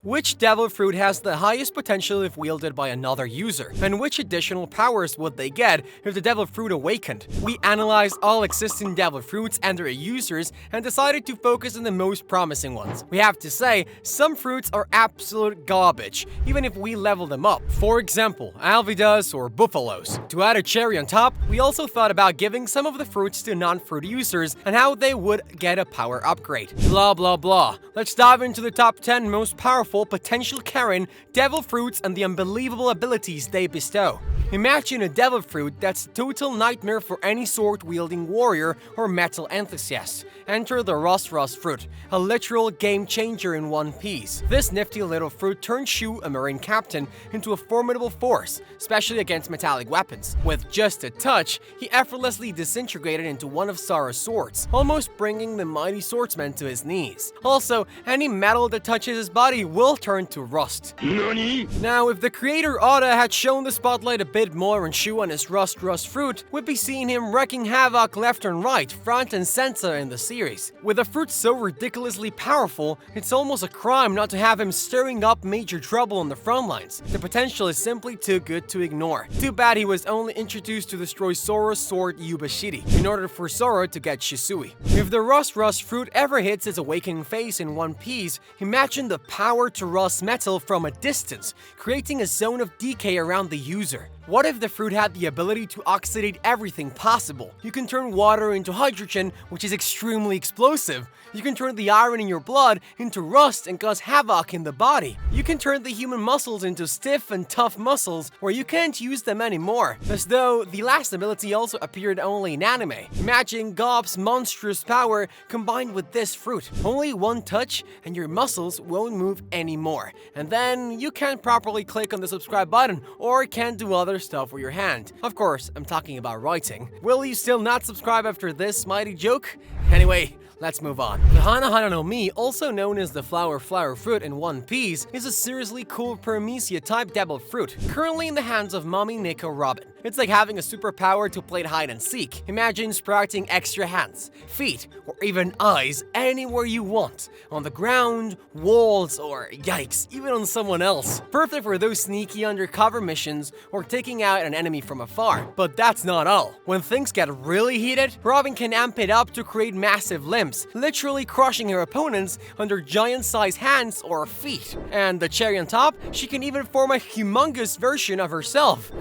Which devil fruit has the highest potential if wielded by another user? And which additional powers would they get if the devil fruit awakened? We analyzed all existing devil fruits and their users and decided to focus on the most promising ones. We have to say, some fruits are absolute garbage, even if we level them up. For example, alvidas or buffalos. To add a cherry on top, we also thought about giving some of the fruits to non-fruit users and how they would get a power upgrade. Blah blah blah. Let's dive into the top 10 most powerful potential Karen devil fruits and the unbelievable abilities they bestow. Imagine a devil fruit that's a total nightmare for any sword-wielding warrior or metal enthusiast. Enter the Rust fruit, a literal game-changer in one piece. This nifty little fruit turns Shu, a marine captain, into a formidable force, especially against metallic weapons. With just a touch, he effortlessly disintegrated into one of Sara's swords, almost bringing the mighty swordsman to his knees. Also, any metal that touches his body will turn to rust. NANI? Now, if the creator Oda had shown the spotlight a bit more on Shu and his rust fruit, we'd be seeing him wreaking havoc left and right, front and center in the series. With a fruit so ridiculously powerful, it's almost a crime not to have him stirring up major trouble on the front lines. The potential is simply too good to ignore. Too bad he was only introduced to destroy Zoro's sword Yubashiri, in order for Zoro to get Shisui. If the rust fruit ever hits its awakening phase in One Piece, imagine the power to rust metal from a distance, creating a zone of decay around the user. What if the fruit had the ability to oxidate everything possible? You can turn water into hydrogen, which is extremely explosive. You can turn the iron in your blood into rust and cause havoc in the body. You can turn the human muscles into stiff and tough muscles where you can't use them anymore. As though the last ability also appeared only in anime. Imagine Gob's monstrous power combined with this fruit. Only one touch and your muscles won't move anymore. And then you can't properly click on the subscribe button or can't do other stuff with your hand. Of course, I'm talking about writing. Will you still not subscribe after this mighty joke? Anyway, let's move on. The Hana no Mi, also known as the flower fruit in One Piece, is a seriously cool Paramecia-type devil fruit, currently in the hands of Mommy Nico Robin. It's like having a superpower to play hide and seek. Imagine sprouting extra hands, feet, or even eyes anywhere you want. On the ground, walls, or yikes, even on someone else. Perfect for those sneaky undercover missions or taking out an enemy from afar. But that's not all. When things get really heated, Robin can amp it up to create massive limbs, literally crushing her opponents under giant-sized hands or feet. And the cherry on top, she can even form a humongous version of herself.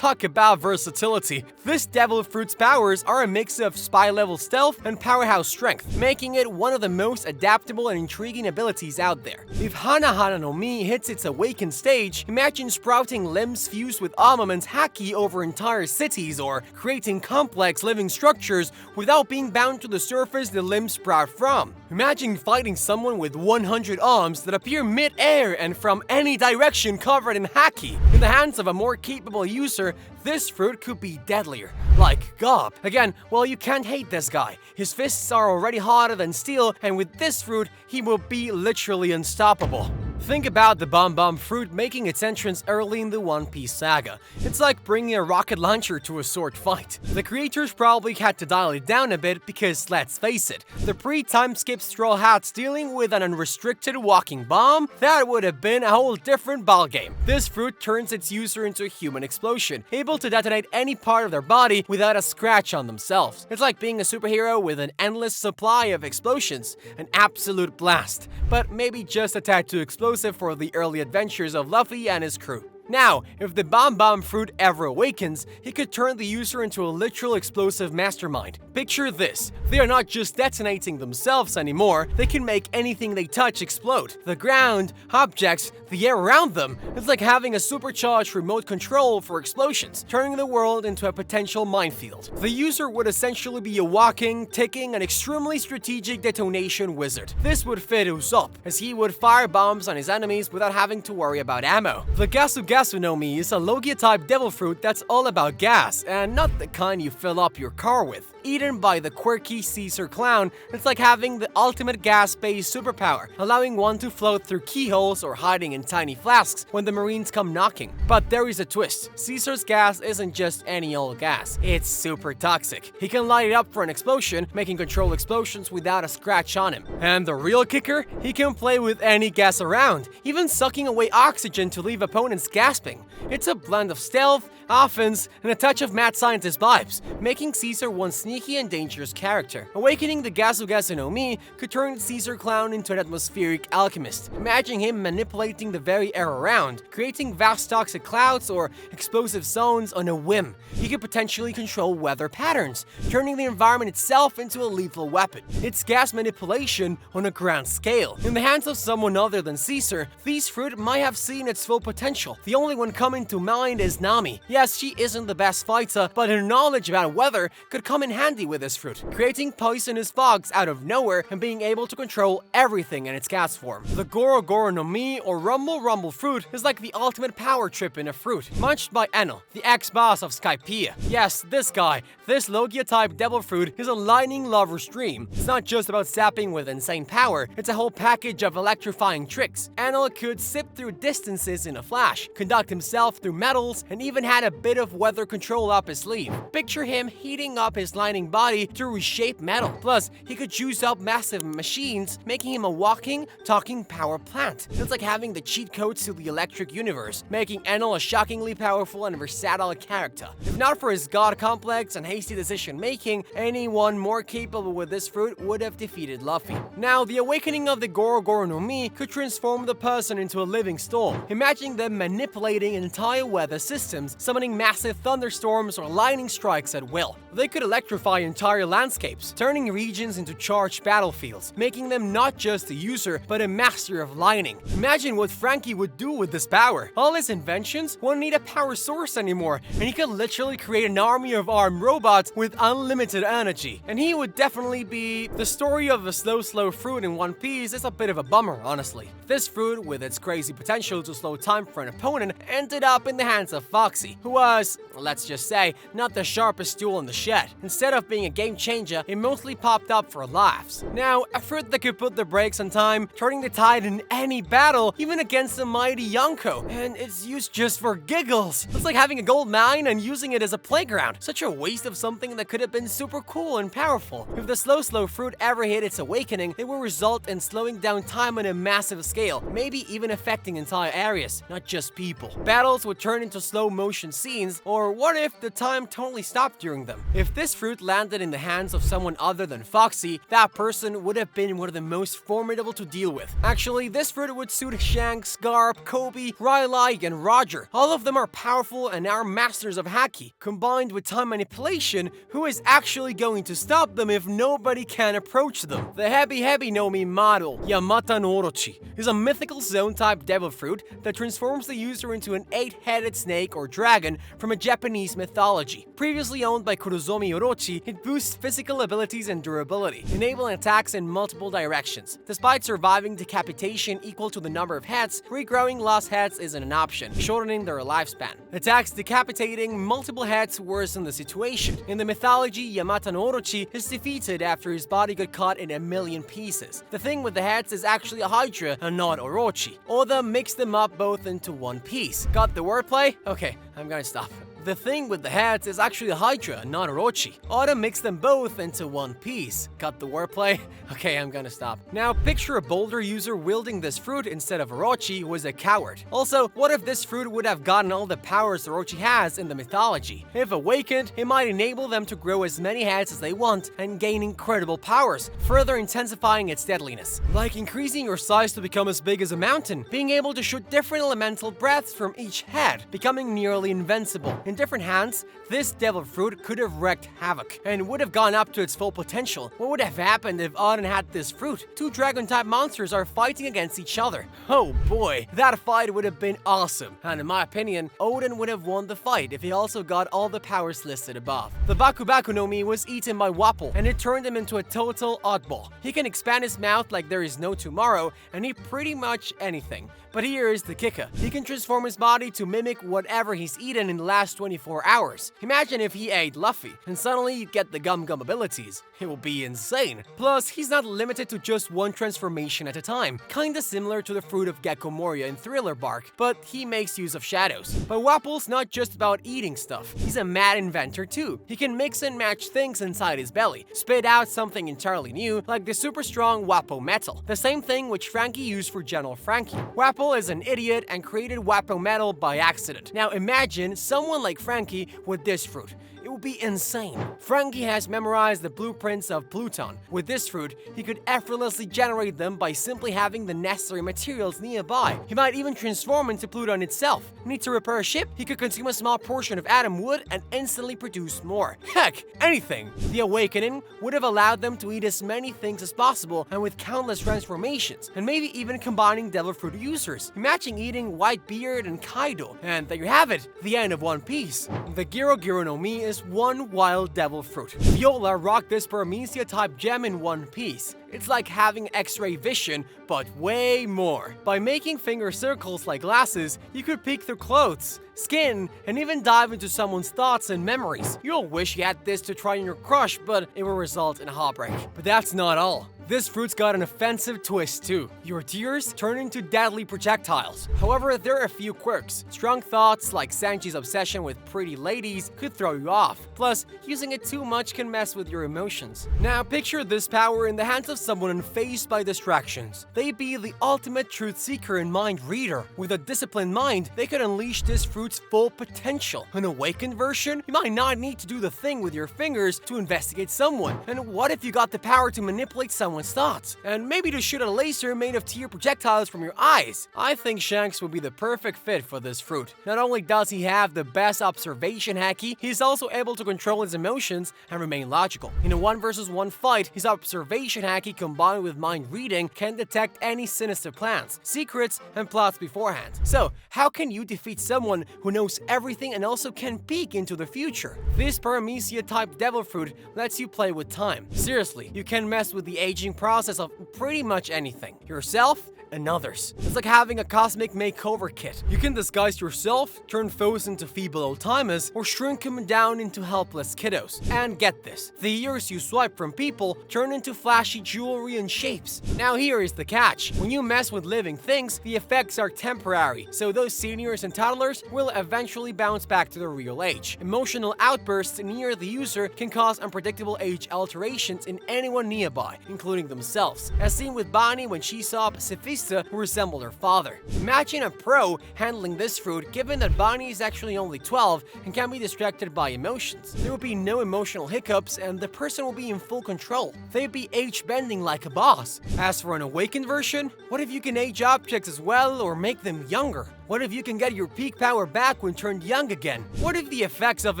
Talk about versatility. This devil fruit's powers are a mix of spy-level stealth and powerhouse strength, making it one of the most adaptable and intriguing abilities out there. If Hana no Mi hits its awakened stage, imagine sprouting limbs fused with armaments haki over entire cities or creating complex living structures without being bound to the surface the limbs sprout from. Imagine fighting someone with 100 arms that appear mid-air and from any direction covered in haki. In the hands of a more capable user, this fruit could be deadlier, like Gob. Again, well, you can't hate this guy. His fists are already harder than steel, and with this fruit, he will be literally unstoppable. Think about the Bomb fruit making its entrance early in the One Piece saga. It's like bringing a rocket launcher to a sword fight. The creators probably had to dial it down a bit because, let's face it, the pre-time skip Straw Hats dealing with an unrestricted walking bomb, that would have been a whole different ballgame. This fruit turns its user into a human explosion, able to detonate any part of their body without a scratch on themselves. It's like being a superhero with an endless supply of explosions, an absolute blast, but maybe just a tad too explosive for the early adventures of Luffy and his crew. Now, if the Bomb fruit ever awakens, he could turn the user into a literal explosive mastermind. Picture this, they are not just detonating themselves anymore, they can make anything they touch explode. The ground, objects, the air around them. It's like having a supercharged remote control for explosions, turning the world into a potential minefield. The user would essentially be a walking, ticking, and extremely strategic detonation wizard. This would fit Usopp, as he would fire bombs on his enemies without having to worry about ammo. The Gasu no Mi is a Logia-type devil fruit that's all about gas, and not the kind you fill up your car with. Eaten by the quirky Caesar clown, it's like having the ultimate gas-based superpower, allowing one to float through keyholes or hiding in tiny flasks when the Marines come knocking. But there is a twist. Caesar's gas isn't just any old gas, it's super toxic. He can light it up for an explosion, making controlled explosions without a scratch on him. And the real kicker? He can play with any gas around, even sucking away oxygen to leave opponents gasping. It's a blend of stealth, offense, and a touch of mad scientist vibes, making Caesar one sneaky and dangerous character. Awakening the Gasugasu no Mi could turn the Caesar clown into an atmospheric alchemist. Imagine him manipulating the very air around, creating vast toxic clouds or explosive zones on a whim. He could potentially control weather patterns, turning the environment itself into a lethal weapon. It's gas manipulation on a grand scale. In the hands of someone other than Caesar, this fruit might have seen its full potential. The only one coming to mind is Nami. Yes, she isn't the best fighter, but her knowledge about weather could come in handy with this fruit, creating poisonous fogs out of nowhere and being able to control everything in its gas form. The Goro Goro no Mi or Rumble Rumble fruit is like the ultimate power trip in a fruit, munched by Enel, the ex-boss of Skypiea. Yes, this guy, this Logia-type devil fruit is a lightning lover's dream. It's not just about zapping with insane power, it's a whole package of electrifying tricks. Enel could zip through distances in a flash, conduct himself through metals, and even had a bit of weather control up his sleeve. Picture him heating up his lightning body to reshape metal. Plus, he could juice up massive machines, making him a walking, talking power plant. It's like having the cheat codes to the electric universe, making Enel a shockingly powerful and versatile character. If not for his god complex and hasty decision making, anyone more capable with this fruit would have defeated Luffy. Now, the awakening of the Goro Goro no Mi could transform the person into a living storm. Imagine them manipulating entire weather systems, summoning massive thunderstorms or lightning strikes at will. They could electrify entire landscapes, turning regions into charged battlefields, making them not just a user, but a master of lightning. Imagine what Frankie would do with this power. All his inventions won't need a power source anymore, and he could literally create an army of armed robots with unlimited energy. And he would definitely be... The story of a slow fruit in One Piece is a bit of a bummer, honestly. This fruit, with its crazy potential to slow time for an opponent, ended up in the hands of Foxy, who was, let's just say, not the sharpest tool in the shed. Instead of being a game changer, it mostly popped up for laughs. Now, a fruit that could put the brakes on time, turning the tide in any battle, even against the mighty Yonko, and it's used just for giggles. It's like having a gold mine and using it as a playground. Such a waste of something that could have been super cool and powerful. If the slow fruit ever hit its awakening, it will result in slowing down time on a massive scale, maybe even affecting entire areas, not just people. Battles would turn into slow motion scenes, or what if the time totally stopped during them? If this fruit landed in the hands of someone other than Foxy, that person would have been one of the most formidable to deal with. Actually, this fruit would suit Shanks, Garp, Kobe, Riley, and Roger. All of them are powerful and are masters of haki. Combined with time manipulation, who is actually going to stop them if nobody can approach them? The Hebi no Mi model, Yamata no Orochi, is a mythical zone-type devil fruit that transforms the user into an 8-headed snake or dragon from a Japanese mythology. Previously owned by Kurozomi Orochi, it boosts physical abilities and durability, enabling attacks in multiple directions. Despite surviving decapitation equal to the number of heads, regrowing lost heads isn't an option, shortening their lifespan. Attacks decapitating multiple heads worsen the situation. In the mythology, Yamata no Orochi is defeated after his body got cut in a million pieces. The thing with the heads is actually a Hydra and not Orochi. Oda mixed them up both into one piece. Got the wordplay? Okay, I'm gonna stop. The thing with the heads is actually a Hydra, not Orochi. Oda mixed them both into one piece. Got the wordplay? Okay, I'm gonna stop. Now, picture a boulder user wielding this fruit instead of Orochi, who is a coward. Also, what if this fruit would have gotten all the powers Orochi has in the mythology? If awakened, it might enable them to grow as many heads as they want and gain incredible powers, further intensifying its deadliness. Like increasing your size to become as big as a mountain, being able to shoot different elemental breaths from each head, becoming nearly invincible. In different hands, this devil fruit could have wreaked havoc and would have gone up to its full potential. What would have happened if Odin had this fruit? Two dragon-type monsters are fighting against each other. Oh boy, that fight would have been awesome. And in my opinion, Odin would have won the fight if he also got all the powers listed above. The Baku Baku no Mi was eaten by Wapol, and it turned him into a total oddball. He can expand his mouth like there is no tomorrow and eat pretty much anything. But here is the kicker. He can transform his body to mimic whatever he's eaten in the last 24 hours. Imagine if he ate Luffy, and suddenly you'd get the Gum Gum abilities. It would be insane. Plus, he's not limited to just one transformation at a time, kinda similar to the fruit of Gecko Moria in Thriller Bark, but he makes use of shadows. But Wapple's not just about eating stuff, he's a mad inventor too. He can mix and match things inside his belly, spit out something entirely new, like the super strong Wappo Metal, the same thing which Frankie used for General Frankie. Wapple is an idiot and created Wappo Metal by accident. Now imagine someone like Frankie with this fruit. It would be insane. Frankie has memorized the blueprints of Pluton. With this fruit, he could effortlessly generate them by simply having the necessary materials nearby. He might even transform into Pluton itself. Need to repair a ship? He could consume a small portion of atom wood and instantly produce more. Heck, anything! The awakening would have allowed them to eat as many things as possible and with countless transformations, and maybe even combining devil fruit users. Imagine eating Whitebeard and Kaido, and there you have it, the end of One Piece. The Giro Giro no Mi is one wild devil fruit. Viola rocked this Paramecia type gem in One Piece. It's like having X-ray vision, but way more. By making finger circles like glasses, you could peek through clothes, skin, and even dive into someone's thoughts and memories. You'll wish you had this to try on your crush, but it will result in a heartbreak. But that's not all. This fruit's got an offensive twist too. Your tears turn into deadly projectiles. However, there are a few quirks. Strong thoughts, like Sanji's obsession with pretty ladies, could throw you off. Plus, using it too much can mess with your emotions. Now, picture this power in the hands of someone unfazed by distractions. They'd be the ultimate truth seeker and mind reader. With a disciplined mind, they could unleash this fruit's full potential. An awakened version? You might not need to do the thing with your fingers to investigate someone. And what if you got the power to manipulate someone's thoughts? And maybe to shoot a laser made of tear projectiles from your eyes? I think Shanks would be the perfect fit for this fruit. Not only does he have the best observation haki, he's also able to control his emotions and remain logical. In a 1v1 fight, his observation haki combined with mind reading can detect any sinister plans, secrets, and plots beforehand. So, how can you defeat someone who knows everything and also can peek into the future? This Paramecia type devil fruit lets you play with time. Seriously, you can mess with the aging process of pretty much anything. Yourself and others. It's like having a cosmic makeover kit. You can disguise yourself, turn foes into feeble old-timers, or shrink them down into helpless kiddos. And get this, the years you swipe from people turn into flashy jewelry and shapes. Now here is the catch. When you mess with living things, the effects are temporary, so those seniors and toddlers will eventually bounce back to their real age. Emotional outbursts near the user can cause unpredictable age alterations in anyone nearby, including themselves, as seen with Bonnie when she saw Pacifista who resembled her father. Imagine a pro handling this fruit, given that Bonnie is actually only 12 and can be distracted by emotions. There will be no emotional hiccups and the person will be in full control. They'd be age-bending like a boss. As for an awakened version, what if you can age objects as well or make them younger? What if you can get your peak power back when turned young again? What if the effects of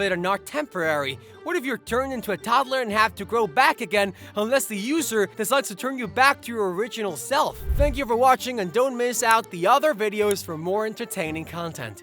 it are not temporary? What if you're turned into a toddler and have to grow back again unless the user decides to turn you back to your original self? Thank you for watching and don't miss out the other videos for more entertaining content.